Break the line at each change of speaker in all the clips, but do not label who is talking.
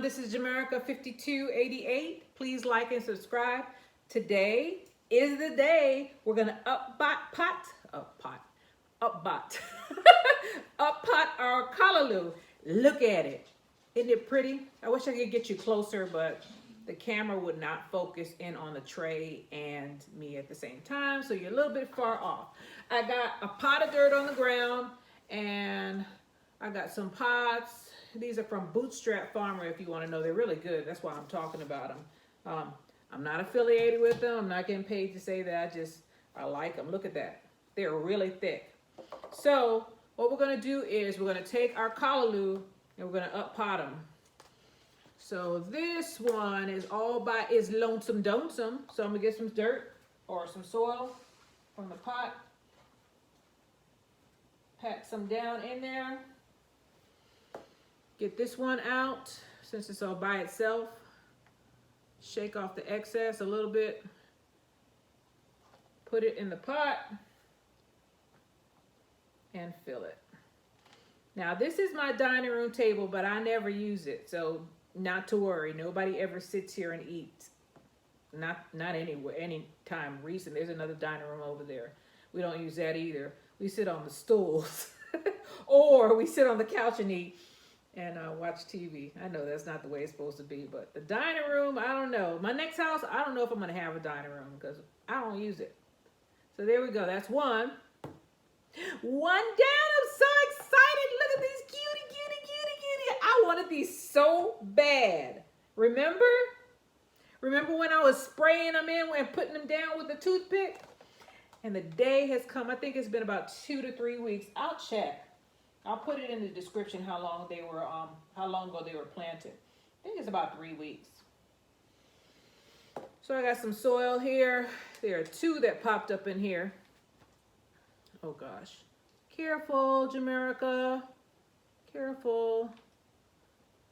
everyone. This is Jamerica5288. Please like and subscribe. Today is the day we're gonna uppot our Callaloo. Look at it. Isn't it pretty? I wish I could get you closer, but the camera would not focus in on the tray and me at the same time, so you're a little bit far off. I got a pot of dirt on the ground, and I got some pots. These are from Bootstrap Farmer, if you want to know. They're really good. That's why I'm talking about them. I'm not affiliated with them. I'm not getting paid to say that. I like them. Look at that. They're really thick. So what we're going to do is we're going to take our Callaloo and we're going to up-pot them. So this one is lonesome lonesome. So I'm going to get some dirt or some soil from the pot. Pat some down in there. Get this one out since it's all by itself. Shake off the excess a little bit. Put it in the pot and fill it. Now this is my dining room table, but I never use it, so not to worry. Nobody ever sits here and eats. Not anywhere, any time recent. There's another dining room over there. We don't use that either. We sit on the stools or we sit on the couch and eat and watch TV. I know that's not the way it's supposed to be, but the dining room, I don't know. My next house, I don't know if I'm going to have a dining room because I don't use it. So there we go. That's one. One down. I'm so excited. Look at these cutie. I wanted these so bad. Remember when I was spraying them in and putting them down with the toothpick? And the day has come. I think it's been about 2 to 3 weeks. I'll check. I'll put it in the description how long ago they were planted. I think it's about 3 weeks. So I got some soil here. There are 2 that popped up in here. Oh gosh. Careful, Jamerica. Careful.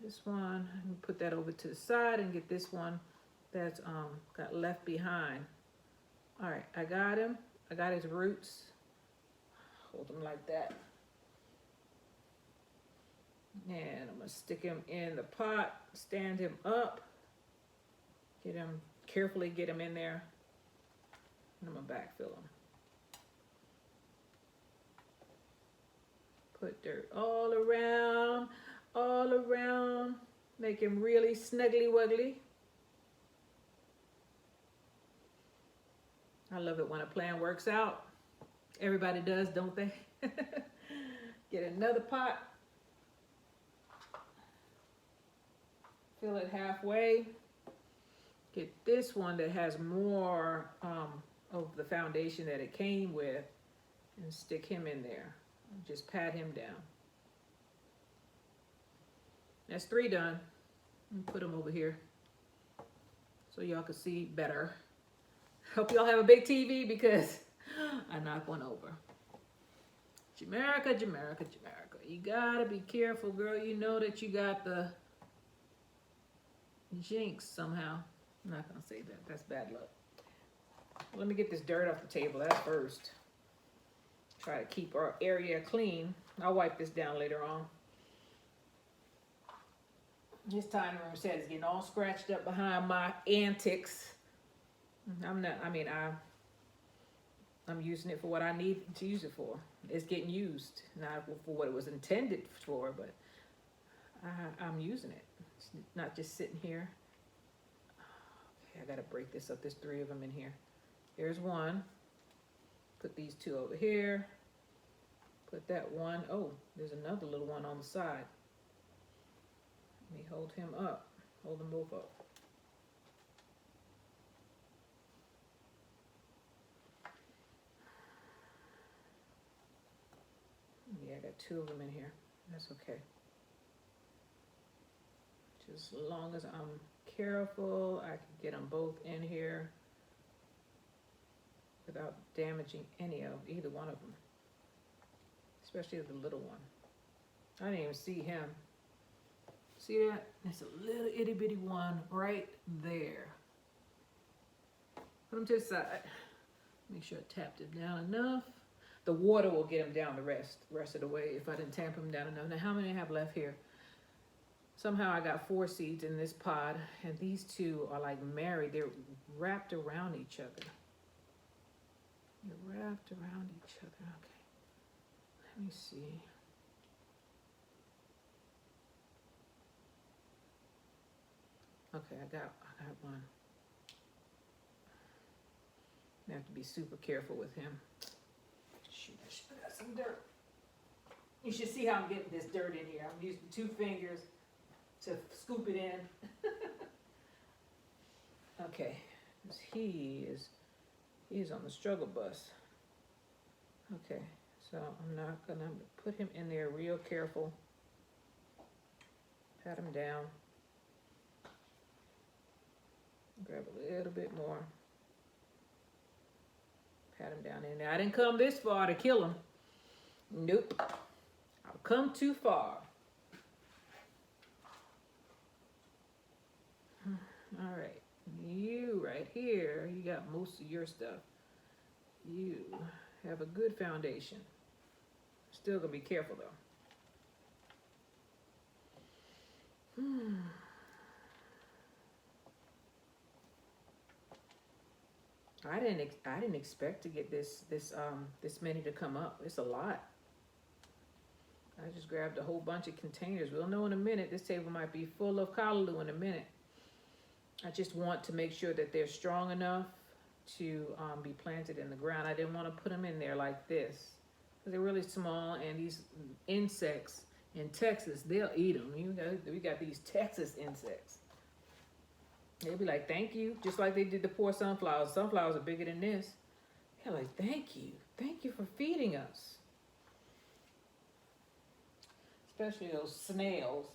This one, I'm gonna put that over to the side and get this one that's got left behind. All right, I got him. I got his roots. Hold him like that. And I'm going to stick him in the pot, stand him up, carefully get him in there, and I'm going to backfill him. Put dirt all around, make him really snuggly wuggly. I love it when a plan works out. Everybody does, don't they? Get another pot. Fill it halfway. Get this one that has more of the foundation that it came with and stick him in there. Just pat him down. That's 3 done. Put them over here so y'all can see better. Hope y'all have a big TV because I knocked one over. Jamerica. You gotta be careful, girl. You know that you got the jinx somehow. I'm not gonna say that. That's bad luck. Let me get this dirt off the table. That's first. Try to keep our area clean. I'll wipe this down later on. This tiny room set is getting all scratched up behind my antics. I'm using it for what I need to use it for. It's getting used, not for what it was intended for, but I'm using it. It's not just sitting here. Okay, I gotta break this up. There's 3 of them in here. There's one. Put these 2 over here. Put that one. Oh, there's another little one on the side. Let me hold him up. Hold them both up. Yeah, I got 2 of them in here. That's okay. Just as long as I'm careful, I can get them both in here without damaging either one of them. Especially the little one. I didn't even see him. See that? It's a little itty bitty one right there. Put him to the side. Make sure I tapped it down enough. The water will get him down the rest of the way if I didn't tamp him down enough. Now, how many I have left here? Somehow I got 4 seeds in this pod, and these two are like married. They're wrapped around each other. They're wrapped around each other. Okay. Let me see. Okay, I got one. I have to be super careful with him. Shoot, I got some dirt. You should see how I'm getting this dirt in here. I'm using 2 fingers to scoop it in. Okay, he is on the struggle bus. Okay, so I'm not gonna put him in there real careful. Pat him down. Grab a little bit more. Pat him down in there. I didn't come this far to kill him. Nope. I've come too far. All right. You right here, you got most of your stuff. You have a good foundation. Still gonna be careful though. I didn't expect to get this many to come up. It's a lot. I just grabbed a whole bunch of containers. We'll know in a minute. This table might be full of callaloo in a minute. I just want to make sure that they're strong enough to be planted in the ground. I didn't want to put them in there like this because they're really small, and these insects in Texas, they'll eat them. We got these Texas insects. They'll be like, thank you, just like they did the poor sunflowers. Sunflowers are bigger than this. They're like, thank you for feeding us. Especially those snails.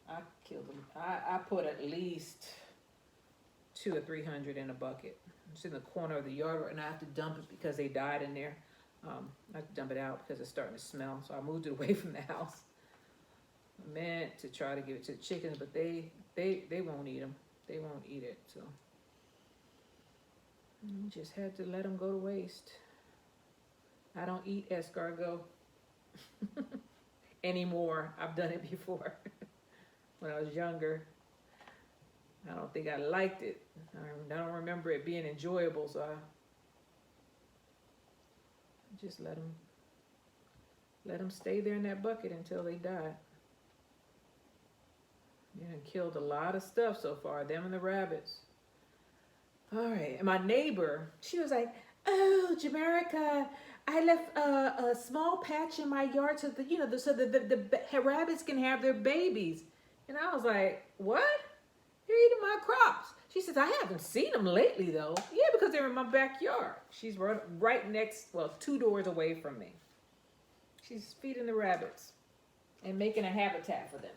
I killed them. I put at least 200 or 300 in a bucket. It's in the corner of the yard, and I have to dump it because they died in there. I have to dump it out because it's starting to smell. So I moved it away from the house. I meant to try to give it to the chickens, but they won't eat them. They won't eat it. So you just had to let them go to waste. I don't eat escargot anymore. I've done it before. When I was younger, I don't think I liked it. I don't remember it being enjoyable, so I just let them stay there in that bucket until they died. Yeah, killed a lot of stuff so far, them and the rabbits. All right, and my neighbor, she was like, "Oh, Jamaica, I left a small patch in my yard so that the rabbits can have their babies." And I was like, "What? You're eating my crops?" She says, "I haven't seen them lately, though." Yeah, because they're in my backyard. She's right next, 2 doors away from me. She's feeding the rabbits and making a habitat for them.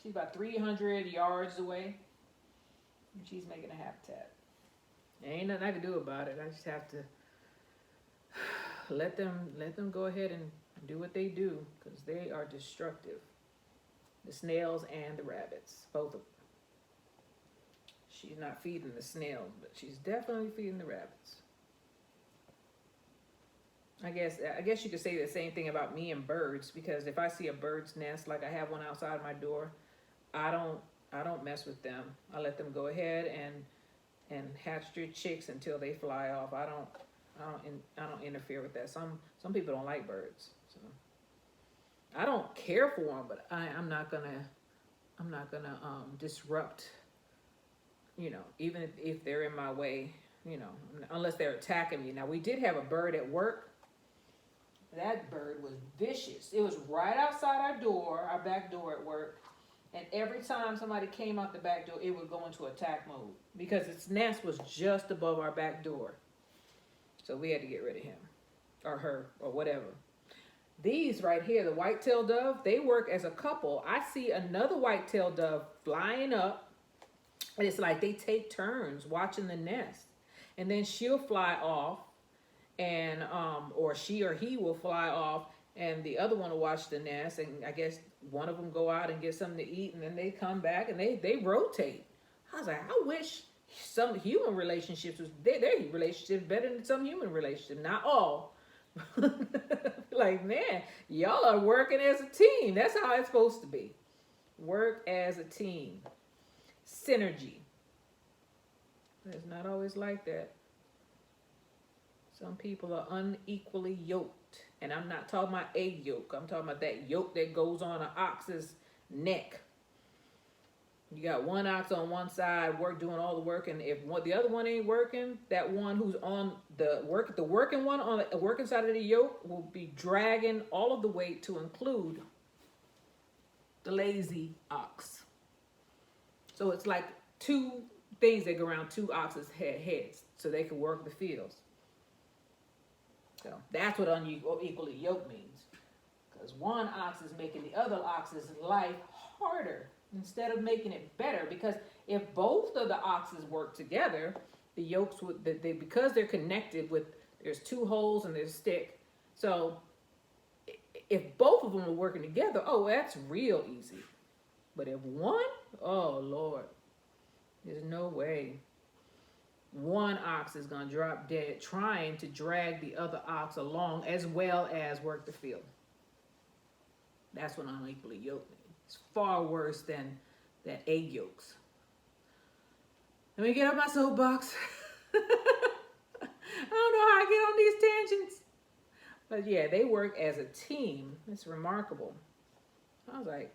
She's about 300 yards away, and she's making a habitat. There ain't nothing I can do about it. I just have to let them go ahead and do what they do, because they are destructive. The snails and the rabbits, both of them. She's not feeding the snails, but she's definitely feeding the rabbits. I guess you could say the same thing about me and birds, because if I see a bird's nest, like I have one outside my door, I don't mess with them. I let them go ahead and hatch their chicks until they fly off. I don't interfere with that. Some people don't like birds, so I don't care for them, but I'm not gonna disrupt. Even if they're in my way, unless they're attacking me. Now, we did have a bird at work. That bird was vicious. It was right outside our back door at work. And every time somebody came out the back door, it would go into attack mode because its nest was just above our back door. So we had to get rid of him or her or whatever. These right here, the white-tailed dove, they work as a couple. I see another white-tailed dove flying up, and it's like they take turns watching the nest. And then she'll fly off, and or she or he will fly off, and the other one will watch the nest, and I guess one of them go out and get something to eat, and then they come back, and they rotate. I was like, I wish some human relationships their relationship better than some human relationship. Not all. Like, man, y'all are working as a team. That's how it's supposed to be. Work as a team. Synergy. It's not always like that. Some people are unequally yoked. And I'm not talking about a yoke. I'm talking about that yoke that goes on an ox's neck. You got one ox on one side, doing all the work, and if the other one ain't working, that one who's on the working one on the working side of the yoke will be dragging all of the weight to include the lazy ox. So it's like two things that go around two oxes' heads, so they can work the fields. So that's what unequally yoked means, because one ox is making the other ox's life harder instead of making it better. Because if both of the oxes work together, the yokes would because they're connected with, there's two holes and there's a stick. So if both of them are working together, oh, that's real easy. But if one, oh Lord, there's no way one ox is gonna drop dead trying to drag the other ox along as well as work the field. That's what unequally yoked means. It's far worse than egg yolks. Let me get up my soapbox. I don't know how I get on these tangents. But yeah, they work as a team. It's remarkable. I was like,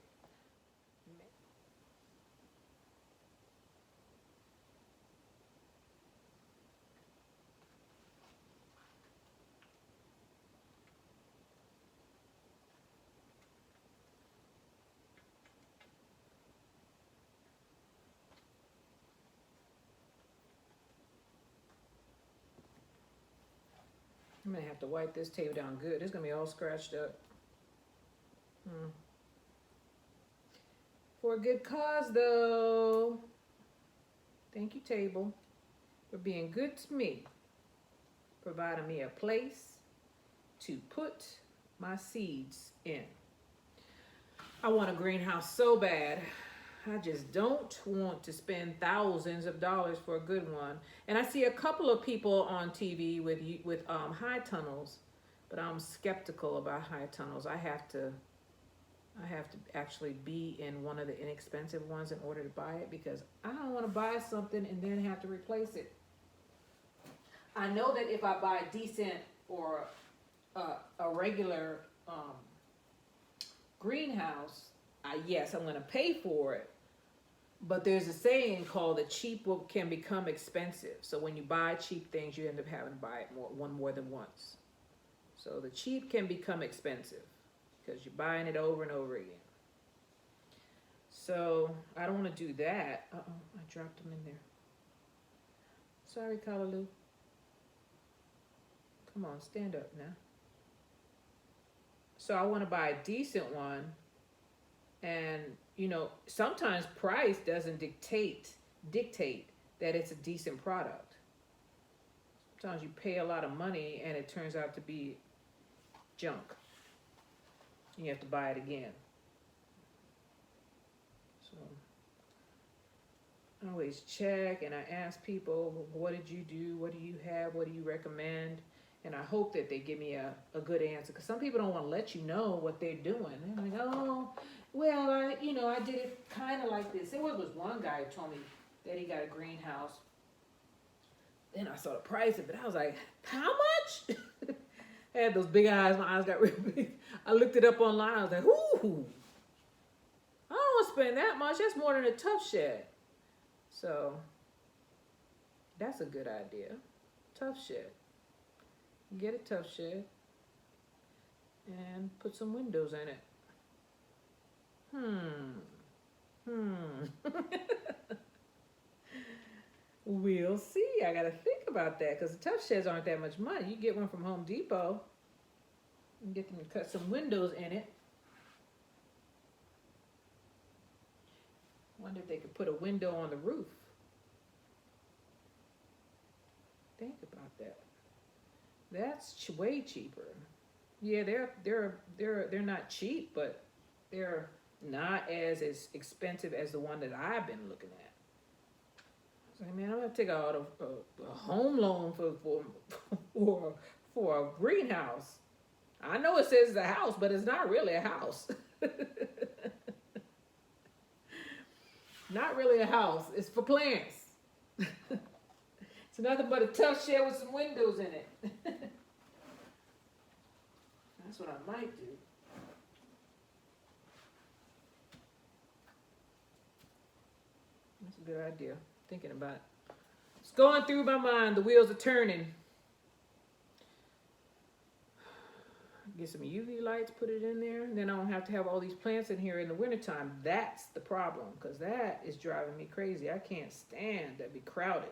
I'm gonna have to wipe this table down good. It's gonna be all scratched up. For a good cause, though. Thank you, table, for being good to me, providing me a place to put my seeds in. I want a greenhouse so bad. I just don't want to spend thousands of dollars for a good one. And I see a couple of people on TV with high tunnels, but I'm skeptical about high tunnels. I have to actually be in one of the inexpensive ones in order to buy it, because I don't want to buy something and then have to replace it. I know that if I buy decent or a regular greenhouse, yes, I'm going to pay for it. But there's a saying called the cheap can become expensive. So when you buy cheap things, you end up having to buy it more than once. So the cheap can become expensive because you're buying it over and over again. So I don't want to do that. Uh-oh, I dropped them in there. Sorry, Callaloo. Come on, stand up now. So I want to buy a decent one. And, you know, sometimes price doesn't dictate that it's a decent product. Sometimes you pay a lot of money and it turns out to be junk. You have to buy it again. So I always check and I ask people, what did you do? What do you have? What do you recommend? And I hope that they give me a good answer, because some people don't want to let you know what they're doing. They're like, oh, well, I did it kind of like this. There was one guy who told me that he got a greenhouse. Then I saw the price of it. I was like, how much? I had those big eyes. My eyes got real big. I looked it up online. I was like, ooh, I don't want to spend that much. That's more than a tough shed. So that's a good idea. Tough shed. Get a tough shed and put some windows in it. We'll see. I gotta think about that, because the tough sheds aren't that much money. You get one from Home Depot and get them to cut some windows in it. Wonder if they could put a window on the roof. Think about that. That's way cheaper. Yeah, they're not cheap, but they're not as expensive as the one that I've been looking at. I was like, man, I'm gonna take out a home loan for a greenhouse. I know it says it's a house, but it's not really a house. Not really a house. It's for plants. It's nothing but a tough shed with some windows in it. That's what I might do. That's a good idea. Thinking about it. It's going through my mind. The wheels are turning. Get some UV lights, put it in there. And then I don't have to have all these plants in here in the wintertime. That's the problem, because that is driving me crazy. I can't stand that be crowded.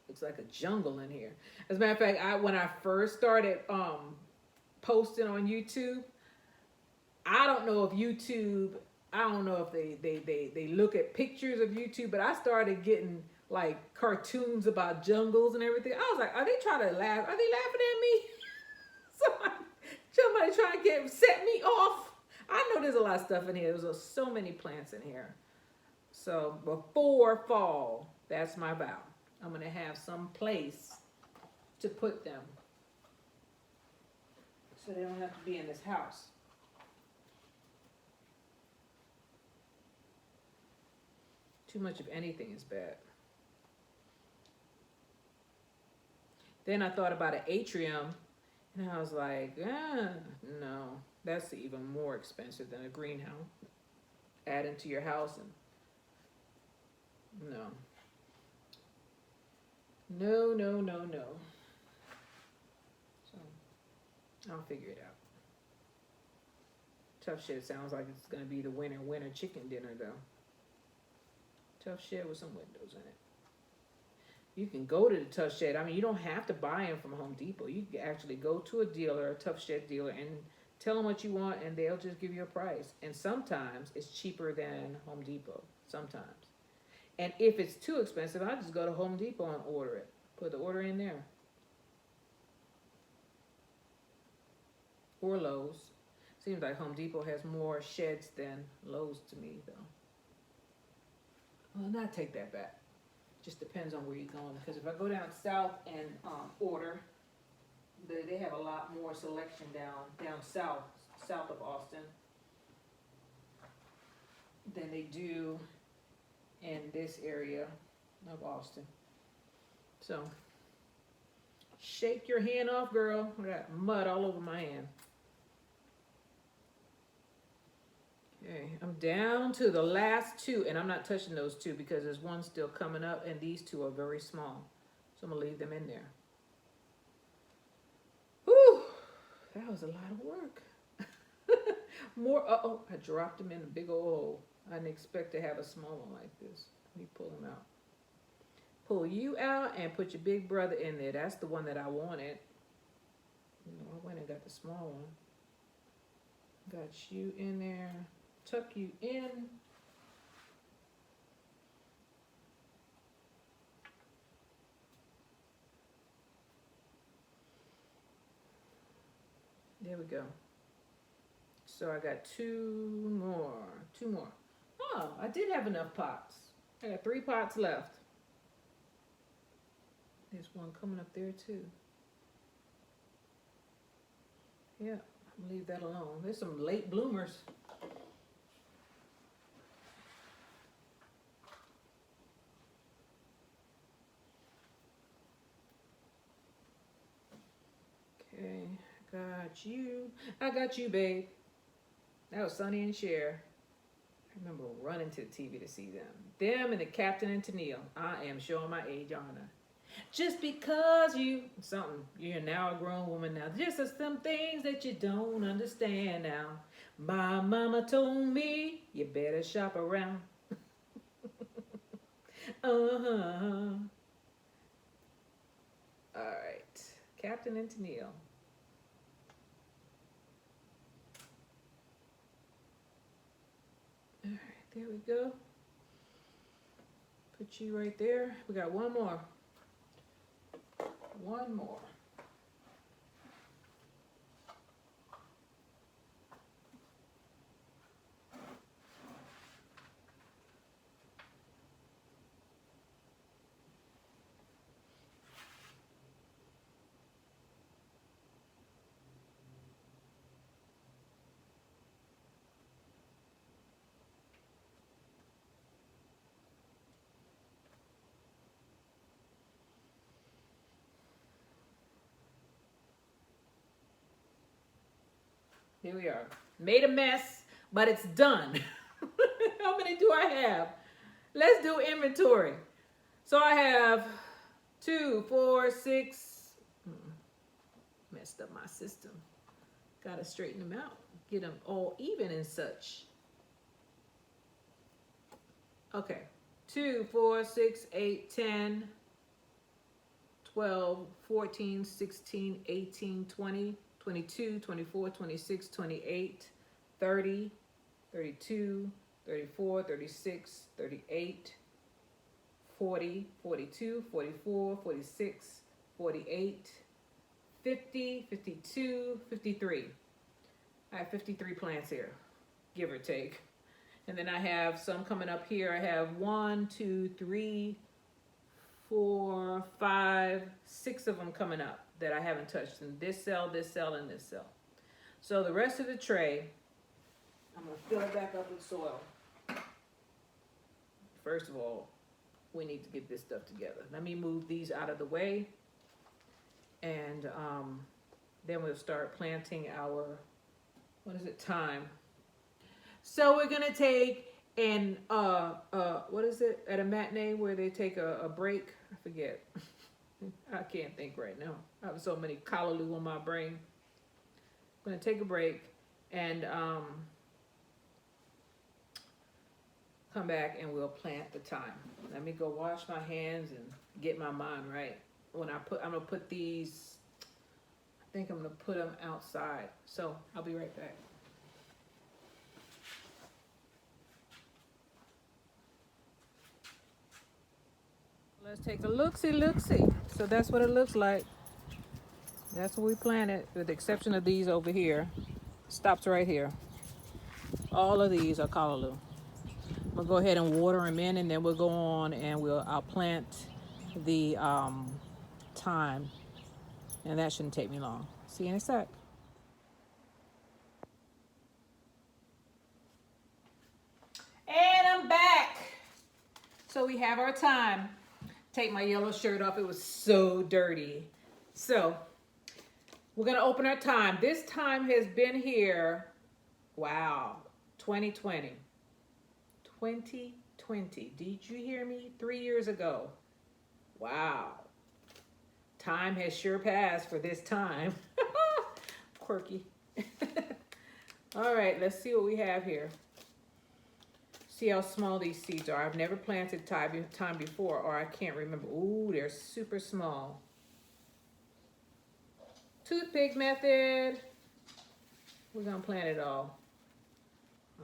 Looks like a jungle in here. As a matter of fact, when I first started posting on YouTube, I don't know if they look at pictures of YouTube, but I started getting like cartoons about jungles and everything. I was like, are they trying to laugh? Are they laughing at me? Somebody trying to set me off. I know there's a lot of stuff in here. There's so many plants in here. So before fall, that's my vow. I'm going to have some place to put them so they don't have to be in this house. Too much of anything is bad. Then I thought about an atrium, and I was like, no, that's even more expensive than a greenhouse. Add into your house, and no. No. So, I'll figure it out. Tough shed sounds like it's going to be the winter chicken dinner, though. Tough shed with some windows in it. You can go to the Tough Shed. I mean, you don't have to buy them from Home Depot. You can actually go to a dealer, a Tough Shed dealer, and tell them what you want, and they'll just give you a price. And sometimes it's cheaper than Home Depot. Sometimes. And if it's too expensive, I just go to Home Depot and order it. Put the order in there. Or Lowe's. Seems like Home Depot has more sheds than Lowe's to me, though. Well, not take that back. Just depends on where you're going. Because if I go down south and order, they have a lot more selection down south of Austin, than they do in this area of Austin. So, shake your hand off, girl. I got mud all over my hand. Okay, I'm down to the last two, and I'm not touching those two because there's one still coming up, and these two are very small. So I'm going to leave them in there. Whew, that was a lot of work. More, I dropped them in a big old hole. I didn't expect to have a small one like this. Let me pull them out. Pull you out and put your big brother in there. That's the one that I wanted. I went and got the small one. Got you in there. Tuck you in. There we go. So I got two more. Oh, I did have enough pots. I got 3 pots left. There's one coming up there too. Yeah, I'll leave that alone. There's some late bloomers. Okay, I got you, babe. That was Sonny and Cher. I remember running to the TV to see them. Them and the Captain and Tennille. I am showing my age on her. Just because you're now a grown woman now. Just some things that you don't understand now. My mama told me you better shop around. All right, Captain and Tennille. All right, there we go. Put you right there. We got one more. One more. Here we are. Made a mess, but it's done. How many do I have? Let's do inventory. So I have 2, 4, 6. Messed up my system. Gotta straighten them out. Get them all even and such. Okay. 2, 4, 6, 8, 10, 12, 14, 16, 18, 20, 22, 24, 26, 28, 30, 32, 34, 36, 38, 40, 42, 44, 46, 48, 50, 52, 53. I have 53 plants here, give or take. And then I have some coming up here. I have 1, 2, 3, 4, 5, 6 of them coming up that I haven't touched in this cell, and this cell. So the rest of the tray, I'm gonna fill it back up with soil. First of all, we need to get this stuff together. Let me move these out of the way, and then we'll start planting our, what is it, thyme. So we're gonna take and what is it, at a matinee where they take a break? I forget. I can't think right now. I have so many callaloo on my brain. I'm gonna take a break and come back and we'll plant the thyme. Let me go wash my hands and get my mind right. I'm gonna put these, I think I'm gonna put them outside. So I'll be right back. Let's take a looksie. So that's what it looks like. That's what we planted, with the exception of these over here. Stops right here. All of these are callaloo. We'll go ahead and water them in, and then we'll go on and I'll plant the thyme, and that shouldn't take me long. See you in a sec. And I'm back. So we have our thyme. Take my yellow shirt off. It was so dirty. So we're gonna open our thyme. This thyme has been here, wow, 2020. 2020. Did you hear me? 3 years ago. Wow. Time has sure passed for this time. Quirky. All right, let's see what we have here. See how small these seeds are. I've never planted thyme before, or I can't remember. Ooh, they're super small. Toothpick method. We're gonna plant it all.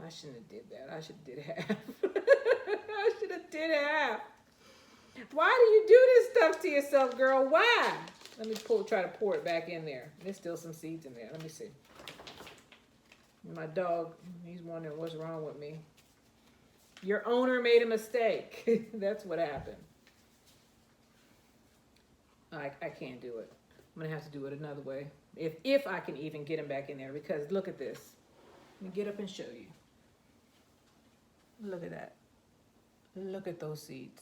I shouldn't have did that. I should have did half. I should have did half. Why do you do this stuff to yourself, girl? Why? Let me try to pour it back in there. There's still some seeds in there. Let me see. My dog, he's wondering what's wrong with me. Your owner made a mistake. That's what happened. I can't do it. I'm gonna have to do it another way. If I can even get him back in there, because look at this. Let me get up and show you. Look at that. Look at those seeds.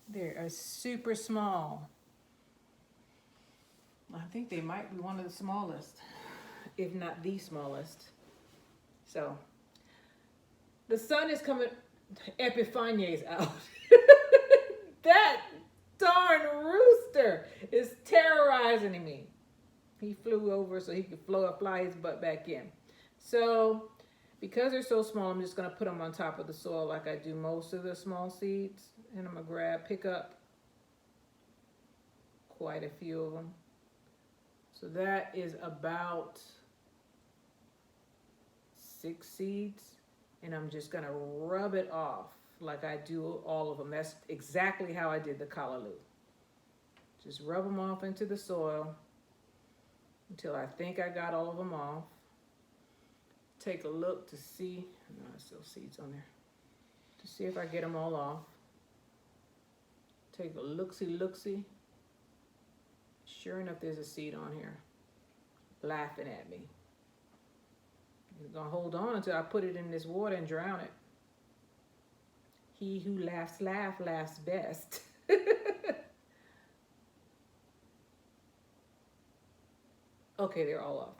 They are super small. I think they might be one of the smallest, if not the smallest. So, the sun is coming. Epiphania's out. That darn rooster is terrorizing me. He flew over so he could fly his butt back in. So, because they're so small, I'm just going to put them on top of the soil like I do most of the small seeds. And I'm going to pick up quite a few of them. So that is about 6 seeds. And I'm just going to rub it off like I do all of them. That's exactly how I did the callaloo. Just rub them off into the soil until I think I got all of them off. Take a look to see, no, there's still seeds on there, to see if I get them all off. Take a looksie. Sure enough, there's a seed on here, laughing at me. I'm gonna hold on until I put it in this water and drown it. He who laughs best. Okay, they're all off.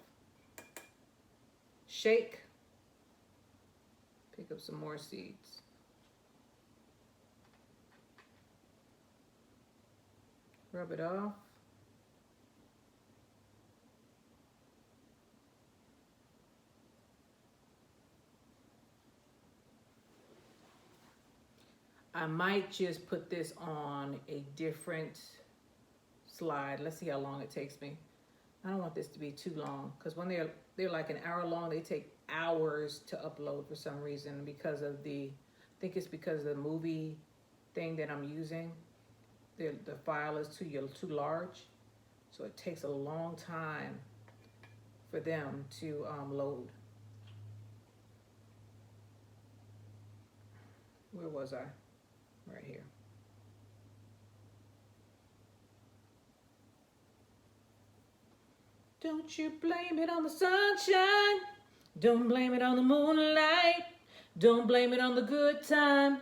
Shake. Pick up some more seeds. Rub it off. I might just put this on a different slide. Let's see how long it takes me. I don't want this to be too long because when they're like an hour long, they take hours to upload for some reason because of I think it's because of the movie thing that I'm using. The file is too large, so it takes a long time for them to load. Where was I? Right here. Don't you blame it on the sunshine. Don't blame it on the moonlight. Don't blame it on the good time.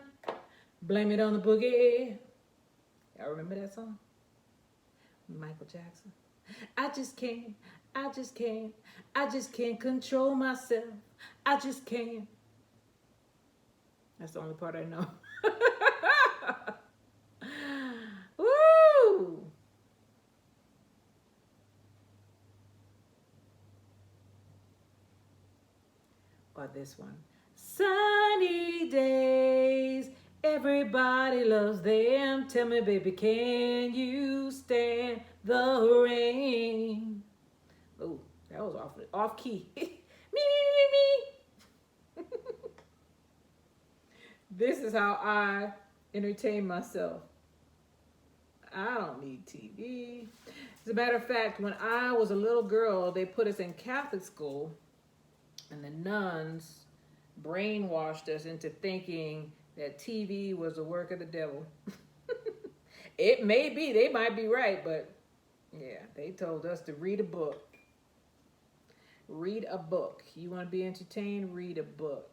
Blame it on the boogie. Y'all remember that song? Michael Jackson. I just can't control myself. I just can't. That's the only part I know. Woo! Or this one. Sunny days, everybody loves them. Tell me, baby, can you stand the rain? Oh, that was off key. me. This is how I entertain myself. I don't need TV. As a matter of fact, when I was a little girl, they put us in Catholic school, and the nuns brainwashed us into thinking that TV was the work of the devil. It may be, they might be right, but yeah, they told us to read a book. Read a book. You want to be entertained? Read a book.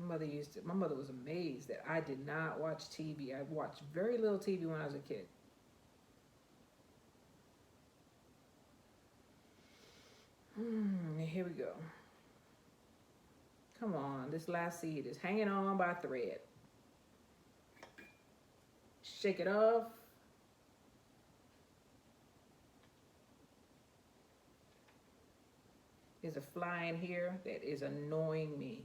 My mother was amazed that I did not watch TV. I watched very little TV when I was a kid. Here we go. Come on, this last seed is hanging on by a thread. Shake it off. There's a fly in here that is annoying me.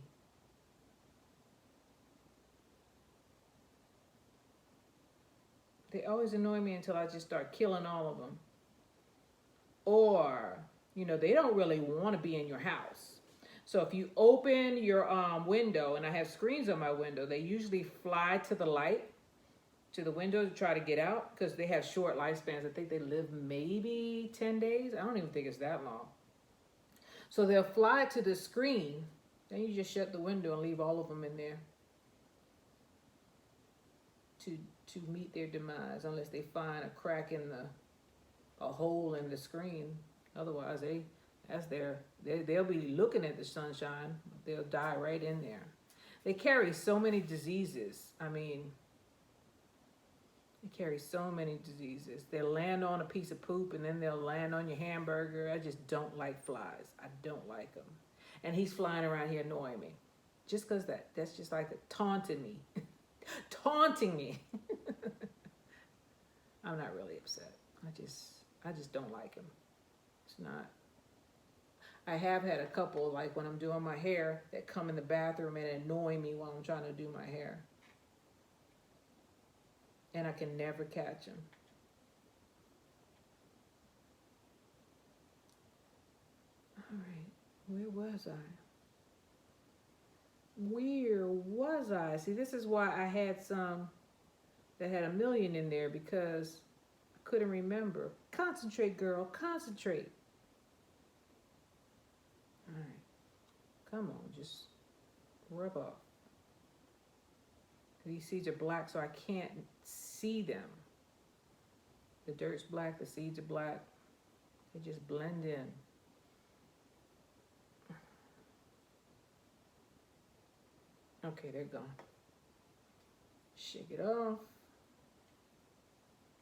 They always annoy me until I just start killing all of them. Or, they don't really want to be in your house. So if you open your window, and I have screens on my window, they usually fly to the light, to the window to try to get out because they have short lifespans. I think they live maybe 10 days. I don't even think it's that long. So they'll fly to the screen. Then you just shut the window and leave all of them in there to meet their demise, unless they find a crack in a hole in the screen. Otherwise, they'll be looking at the sunshine. They'll die right in there. They carry so many diseases. I mean, they carry so many diseases. They'll land on a piece of poop and then they'll land on your hamburger. I just don't like flies. I don't like them. And he's flying around here annoying me. Just because that's just like taunting me. Taunting me. I'm not really upset. I just don't like him. It's not. I have had a couple, like when I'm doing my hair, that come in the bathroom and annoy me while I'm trying to do my hair. And I can never catch them. All right, where was I? Where was I? See, this is why I had some that had 1 million in there, because I couldn't remember. Concentrate, girl, concentrate. All right, come on, just rub off. These seeds are black, so I can't see them. The dirt's black, the seeds are black. They just blend in. Okay, they're gone. Shake it off.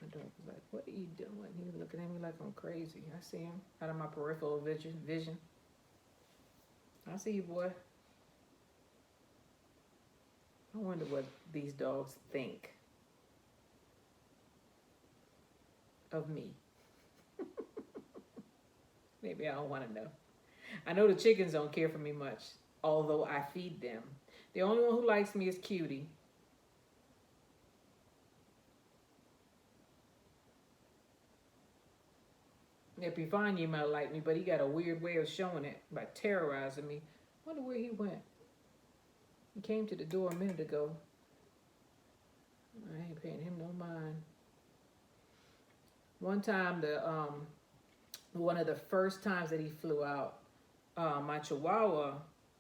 My dog was like, what are you doing? He was looking at me like I'm crazy. I see him out of my peripheral vision. I see you, boy. I wonder what these dogs think of me. Maybe I don't want to know. I know the chickens don't care for me much, although I feed them. The only one who likes me is Cutie. Epiphania might like me, but he got a weird way of showing it by terrorizing me. Wonder where he went. He came to the door a minute ago. I ain't paying him no mind. One time, one of the first times that he flew out, my Chihuahua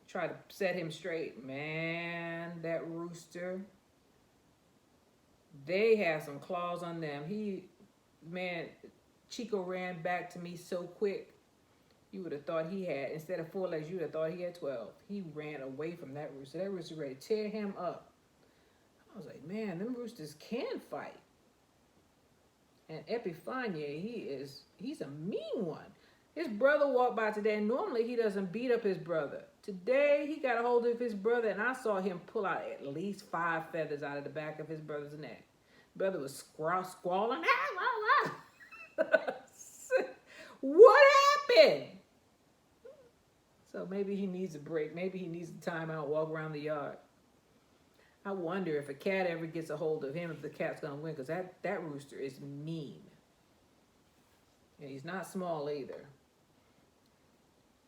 tried to set him straight. Man, that Rooster, they had some claws on them. Chico ran back to me so quick, you would have thought he had, instead of 4 legs, you would have thought he had 12. He ran away from that rooster. That rooster ready to tear him up. I was like, man, them roosters can fight. And Epiphania, he's a mean one. His brother walked by today, and normally he doesn't beat up his brother. Today, he got a hold of his brother, and I saw him pull out at least 5 feathers out of the back of his brother's neck. Brother was squalling. What happened? So maybe he needs a break. Maybe he needs a timeout, walk around the yard. I wonder if a cat ever gets a hold of him, if the cat's going to win, because that rooster is mean. And he's not small either.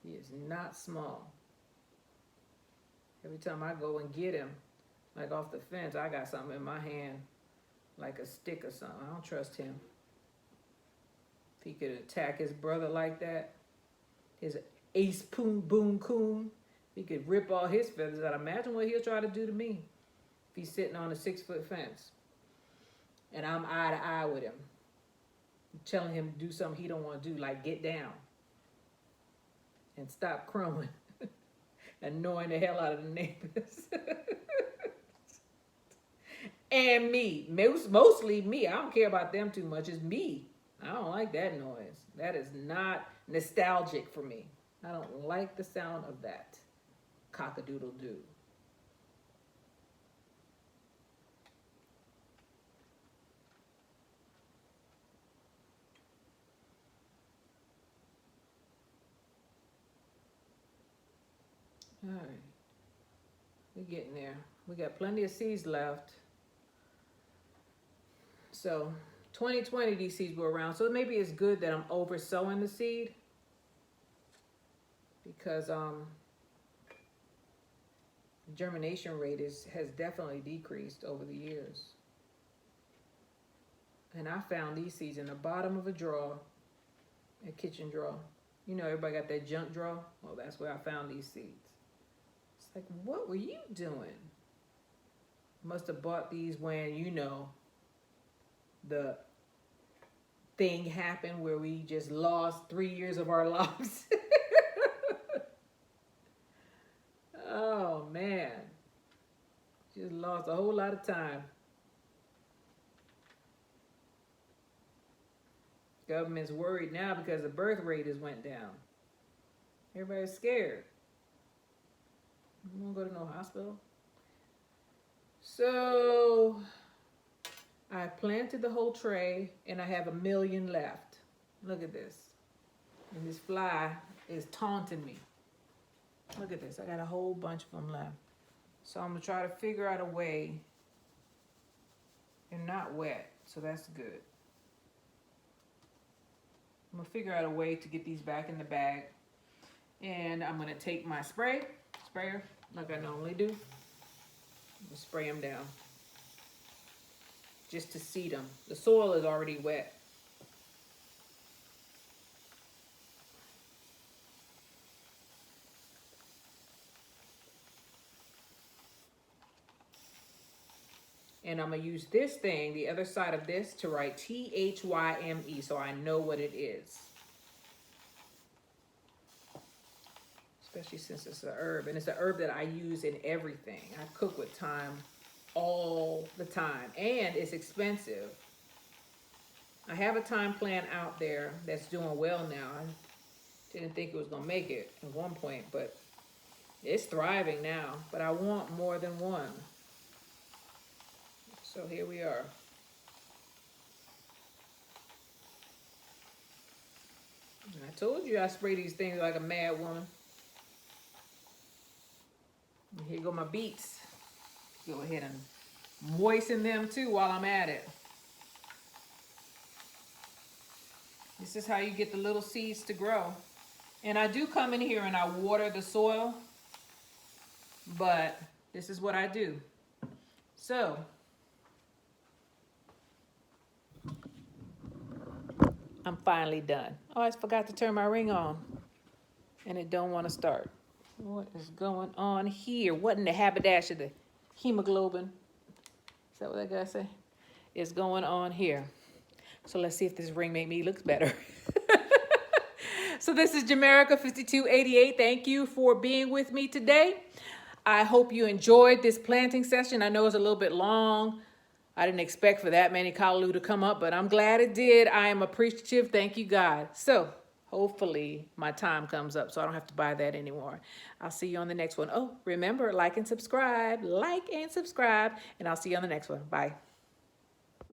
He is not small. Every time I go and get him, like off the fence, I got something in my hand, like a stick or something. I don't trust him. If he could attack his brother like that, his ace poon boon coon, he could rip all his feathers out. Imagine what he'll try to do to me if he's sitting on a 6-foot fence and I'm eye to eye with him, telling him to do something he don't want to do, like get down and stop crowing, annoying the hell out of the neighbors. And me, mostly me. I don't care about them too much. It's me. I don't like that noise. That is not nostalgic for me. I don't like the sound of that. Cock-a-doodle-doo. All right. We're getting there. We got plenty of seeds left. So 2020 these seeds were around. So maybe it's good that I'm over sowing the seed, because germination rate has definitely decreased over the years. And I found these seeds in the bottom of a drawer, a kitchen drawer. You know, everybody got that junk drawer? Well, that's where I found these seeds. It's like, what were you doing? Must have bought these when, the thing happened where we just lost 3 years of our lives. Oh, man. Just lost a whole lot of time. Government's worried now because the birth rate has went down. Everybody's scared. You won't go to no hospital. So I planted the whole tray and I have 1 million left. Look at this. And this fly is taunting me. Look at this. I got a whole bunch of them left. So I'm going to try to figure out a way. They're not wet, so that's good. I'm going to figure out a way to get these back in the bag. And I'm going to take my sprayer, like I normally do. I'm going to spray them down, just to seed them. The soil is already wet. And I'm going to use this thing, the other side of this, to write THYME, so I know what it is. Especially since it's an herb. And it's an herb that I use in everything. I cook with thyme all the time. And it's expensive. I have a Timeplan out there that's doing well now. I didn't think it was going to make it at one point, but It's thriving now, but I want more than one. So here we are. I told you I spray these things like a mad woman. And here go my beets. Go ahead and moisten them too while I'm at it. This is how you get the little seeds to grow. And I do come in here and I water the soil, but this is what I do. So, I'm finally done. Oh, I forgot to turn my ring on and it don't want to start. What is going on here? What in the haberdash of the hemoglobin? Is that what that guy say? Is going on here. So let's see if this ring make me look better. So this is Jamerica 5288. Thank you for being with me today. I hope you enjoyed this planting session. I know it's a little bit long. I didn't expect for that many callaloo to come up, but I'm glad it did. I am appreciative. Thank you, God. So hopefully my time comes up so I don't have to buy that anymore. I'll see you on the next one. Oh, remember, like and subscribe, and I'll see you on the next one. Bye.